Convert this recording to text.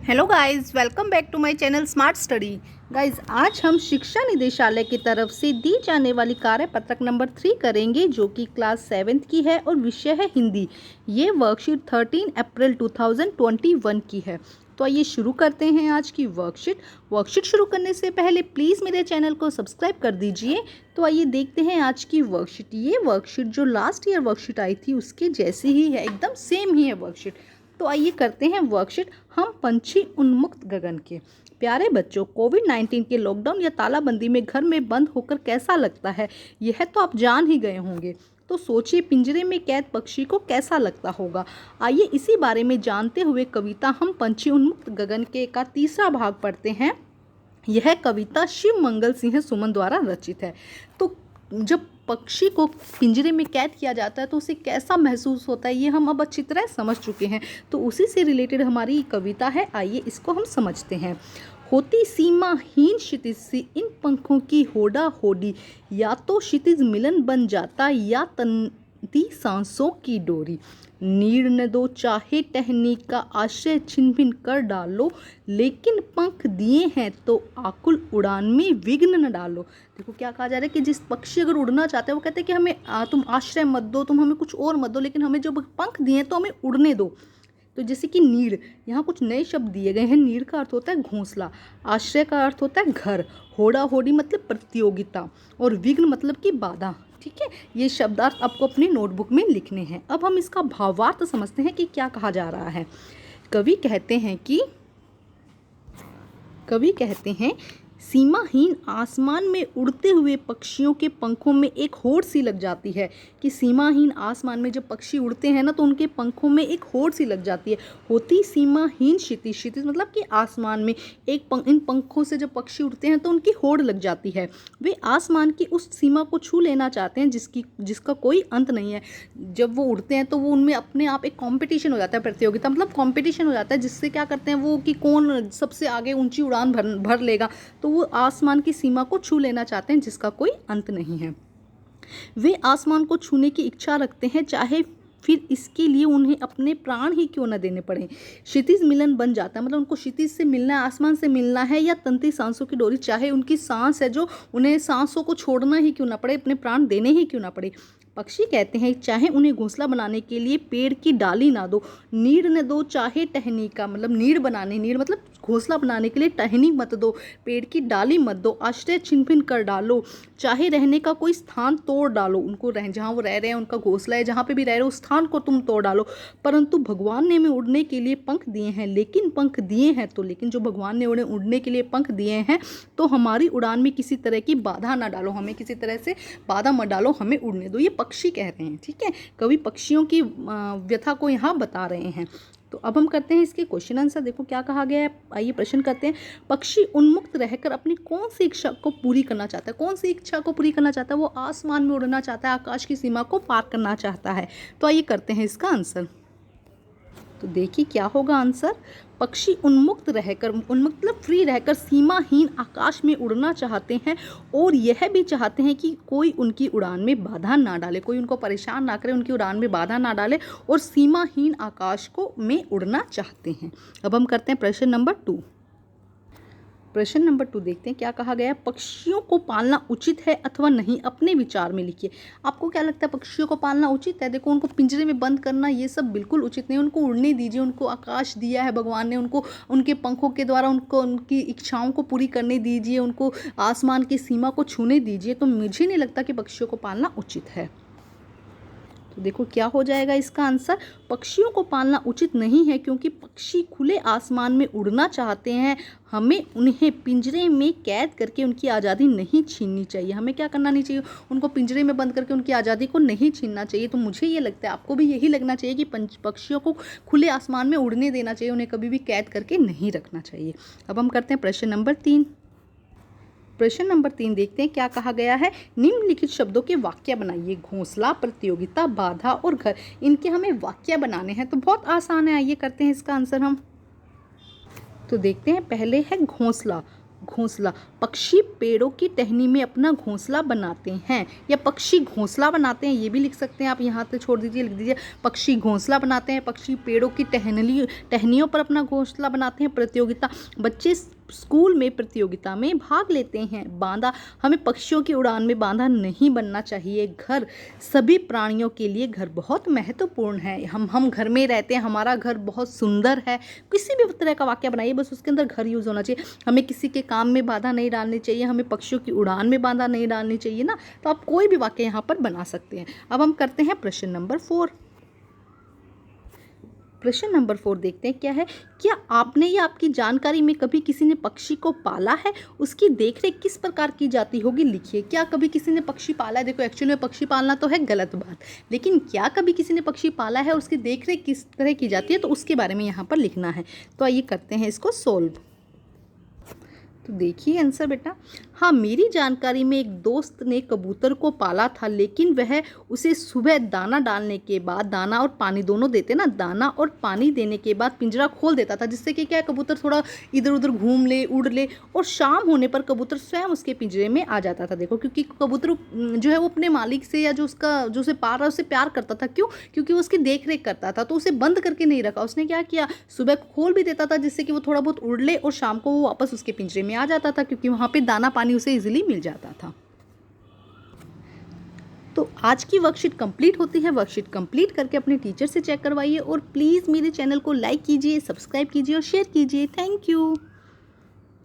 Hello guys, welcome back to my channel smart study. Guys, आज हम शिक्षा निदेशालय की तरफ से दी जाने वाली कार्यपत्रक नंबर 3 करेंगे, जो कि क्लास 7th की है और विषय है हिंदी। ये वर्कशीट 13 अप्रैल 2021 की है। तो आइए शुरू करते हैं आज की वर्कशीट शुरू करने से पहले प्लीज़ मेरे चैनल को सब्सक्राइब कर दीजिए। तो आइए देखते हैं आज की वर्कशीट। ये वर्कशीट जो लास्ट ईयर वर्कशीट आई थी उसके जैसी ही है, एकदम सेम ही है वर्कशीट। तो आइए करते हैं वर्कशीट हम पंछी उन्मुक्त गगन के। प्यारे बच्चों, कोविड-19 के लॉकडाउन या तालाबंदी में घर में बंद होकर कैसा लगता है, यह तो आप जान ही गए होंगे। तो सोचिए, पिंजरे में कैद पक्षी को कैसा लगता होगा। आइए इसी बारे में जानते हुए कविता हम पंछी उन्मुक्त गगन के का तीसरा भाग पढ़ते हैं। यह कविता शिव मंगल सिंह सुमन द्वारा रचित है। तो जब पक्षी को पिंजरे में कैद किया जाता है तो उसे कैसा महसूस होता है, ये हम अब अच्छी तरह समझ चुके हैं। तो उसी से रिलेटेड हमारी कविता है, आइए इसको हम समझते हैं। होती सीमाहीन क्षितिज से इन पंखों की होड़ा होड़ी, या तो क्षितिज मिलन बन जाता या तनती सांसों की डोरी। नीड़ न दो चाहे टहनी का आश्रय छिन भिन कर डालो, लेकिन पंख दिए हैं तो आकुल उड़ान में विघ्न न डालो। देखो क्या कहा जा रहा है कि जिस पक्षी अगर उड़ना चाहते हैं वो कहते हैं कि हमें तुम आश्रय मत दो, तुम हमें कुछ और मत दो, लेकिन हमें जो पंख दिए हैं तो हमें उड़ने दो। तो जैसे कि नीड़, यहाँ कुछ नए शब्द दिए गए हैं। नीड़ का अर्थ होता है घोंसला, आश्रय का अर्थ होता है घर, होड़ा होड़ी मतलब प्रतियोगिता, और विघ्न मतलब कि बाधा। ठीक है, ये शब्दार्थ आपको अपनी नोटबुक में लिखने हैं। अब हम इसका भावार्थ समझते हैं कि क्या कहा जा रहा है। कवि कहते हैं सीमाहीन आसमान में उड़ते हुए पक्षियों के पंखों में एक होड़ सी लग जाती है। कि सीमाहीन आसमान में जब पक्षी उड़ते हैं ना तो उनके पंखों में एक होड़ सी लग जाती है। होती सीमाहीन क्षितिज, क्षितिज मतलब कि आसमान में इन पंखों से जब पक्षी उड़ते हैं तो उनकी होड़ लग जाती है। वे आसमान की उस सीमा को छू लेना चाहते हैं जिसका कोई अंत नहीं है। जब वो उड़ते हैं तो वो उनमें अपने आप एक कॉम्पिटिशन हो जाता है, प्रतियोगिता मतलब कॉम्पिटिशन हो जाता है, जिससे क्या करते हैं वो कि कौन सबसे आगे ऊंची उड़ान भर लेगा। तो वो आसमान की सीमा को छू लेना चाहते हैं जिसका कोई अंत नहीं है। वे आसमान को छूने की इच्छा रखते हैं, चाहे फिर इसके लिए उन्हें अपने प्राण ही क्यों न देने पड़े। क्षितिज मिलन बन जाता है, मतलब उनको क्षितिज से मिलना है, आसमान से मिलना है, या तंती सांसों की डोरी, चाहे उनकी सांस है जो उन्हें सांसों को छोड़ना ही क्यों ना पड़े, अपने प्राण देने ही क्यों ना पड़े। पक्षी कहते हैं चाहे उन्हें घोंसला बनाने के लिए पेड़ की डाली ना दो, नीड़ न दो चाहे टहनी का, मतलब नीड़ मतलब घोंसला बनाने के लिए टहनी मत दो, पेड़ की डाली मत दो, आश्रय छिन भिन कर डालो, चाहे रहने का कोई स्थान तोड़ डालो, उनको जहाँ वो रह रहे हैं उनका घोंसला है, जहाँ पे भी रह रहे हो उस स्थान को तुम तोड़ डालो। परंतु भगवान ने हमें उड़ने के लिए पंख दिए हैं, लेकिन जो भगवान ने उन्हें उड़ने के लिए पंख दिए हैं तो हमारी उड़ान में किसी तरह की बाधा ना डालो, हमें किसी तरह से बाधा मत डालो, हमें उड़ने दो। ये पक्षी कह रहे हैं। ठीक है, कवि पक्षियों की व्यथा को यहाँ बता रहे हैं। तो अब हम करते हैं इसके क्वेश्चन आंसर। देखो क्या कहा गया है, आइए प्रश्न करते हैं। पक्षी उन्मुक्त रहकर अपनी कौन सी इच्छा को पूरी करना चाहता है, कौन सी इच्छा को पूरी करना चाहता है? वो आसमान में उड़ना चाहता है, आकाश की सीमा को पार करना चाहता है। तो आइए करते हैं इसका आंसर। तो देखिए क्या होगा आंसर। पक्षी उन्मुक्त मतलब फ्री रहकर सीमाहीन आकाश में उड़ना चाहते हैं, और यह भी चाहते हैं कि कोई उनकी उड़ान में बाधा ना डाले, कोई उनको परेशान ना करे, उनकी उड़ान में बाधा ना डाले, और सीमाहीन आकाश में उड़ना चाहते हैं। अब हम करते हैं प्रश्न नंबर 2। प्रश्न नंबर 2 देखते हैं क्या कहा गया है। पक्षियों को पालना उचित है अथवा नहीं, अपने विचार में लिखिए। आपको क्या लगता है पक्षियों को पालना उचित है? देखो, उनको पिंजरे में बंद करना ये सब बिल्कुल उचित नहीं। उनको उड़ने दीजिए, उनको आकाश दिया है भगवान ने, उनको उनके पंखों के द्वारा उनको उनकी इच्छाओं को पूरी करने दीजिए, उनको आसमान की सीमा को छूने दीजिए। तो मुझे नहीं लगता कि पक्षियों को पालना उचित है। तो देखो क्या हो जाएगा इसका आंसर। पक्षियों को पालना उचित नहीं है क्योंकि पक्षी खुले आसमान में उड़ना चाहते हैं। हमें उन्हें पिंजरे में कैद करके उनकी आज़ादी नहीं छीननी चाहिए। हमें क्या करना नहीं चाहिए, उनको पिंजरे में बंद करके उनकी आज़ादी को नहीं छीनना चाहिए। तो मुझे ये लगता है, आपको भी यही लगना चाहिए कि पक्षियों को खुले आसमान में उड़ने देना चाहिए, उन्हें कभी भी कैद करके नहीं रखना चाहिए। अब हम करते हैं प्रश्न नंबर 3। प्रश्न नंबर 3 देखते हैं क्या कहा गया है। निम्नलिखित शब्दों के वाक्य बनाइए। घोंसला, प्रतियोगिता, बाधा और घर, इनके हमें वाक्य बनाने हैं। तो बहुत आसान है, आइए करते हैं इसका आंसर हम। तो देखते हैं, पहले है घोंसला। घोंसला, पक्षी पेड़ों की टहनी में अपना घोंसला बनाते हैं, या पक्षी घोंसला बनाते हैं, ये भी लिख सकते हैं आप, यहाँ पे छोड़ दीजिए, लिख दीजिए पक्षी घोंसला बनाते हैं, पक्षी पेड़ों की टहनियों पर अपना घोंसला बनाते हैं। प्रतियोगिता, बच्चे स्कूल में प्रतियोगिता में भाग लेते हैं। बांधा, हमें पक्षियों की उड़ान में बांधा नहीं बनना चाहिए। घर, सभी प्राणियों के लिए घर बहुत महत्वपूर्ण है। हम घर में रहते हैं, हमारा घर बहुत सुंदर है। किसी भी तरह का वाक्य बनाइए, बस उसके अंदर घर यूज़ होना चाहिए। हमें किसी के काम में बाधा नहीं डालनी चाहिए, हमें पक्षियों की उड़ान में बाधा नहीं डालनी चाहिए ना। तो आप कोई भी वाक्य यहाँ पर बना सकते हैं। अब हम करते हैं प्रश्न नंबर 4। प्रश्न नंबर 4 देखते हैं क्या है। क्या आपने या आपकी जानकारी में कभी किसी ने पक्षी को पाला है? उसकी देखरेख किस प्रकार की जाती होगी, लिखिए। क्या कभी किसी ने पक्षी पाला है? देखो एक्चुअली में पक्षी पालना तो है गलत बात, लेकिन क्या कभी किसी ने पक्षी पाला है और उसकी देखरेख किस तरह की जाती है, तो उसके बारे में यहाँ पर लिखना है। तो आइए करते हैं इसको सोल्व। तो देखिए आंसर बेटा। हाँ, मेरी जानकारी में एक दोस्त ने कबूतर को पाला था, लेकिन वह उसे सुबह दाना डालने के बाद, दाना और पानी दोनों देते ना, दाना और पानी देने के बाद पिंजरा खोल देता था, जिससे कि क्या, कबूतर थोड़ा इधर उधर घूम ले, उड़ ले, और शाम होने पर कबूतर स्वयं उसके पिंजरे में आ जाता था। देखो, क्योंकि कबूतर जो है वो अपने मालिक से या जो उसे पाल रहा है उससे प्यार करता था। क्यों? क्योंकि वो उसकी देख रेख करता था, तो उसे बंद करके नहीं रखा। उसने क्या किया, सुबह खोल भी देता था, जिससे कि वो थोड़ा बहुत उड़ ले, और शाम को वो वापस उसके पिंजरे में आ जाता था, क्योंकि वहाँ पे दाना पानी उसे इजीली मिल जाता था। तो आज की वर्कशीट कंप्लीट होती है। वर्कशीट कंप्लीट करके अपने टीचर से चेक करवाइए, और प्लीज़ मेरे चैनल को लाइक कीजिए, सब्सक्राइब कीजिए और शेयर कीजिए। Thank you.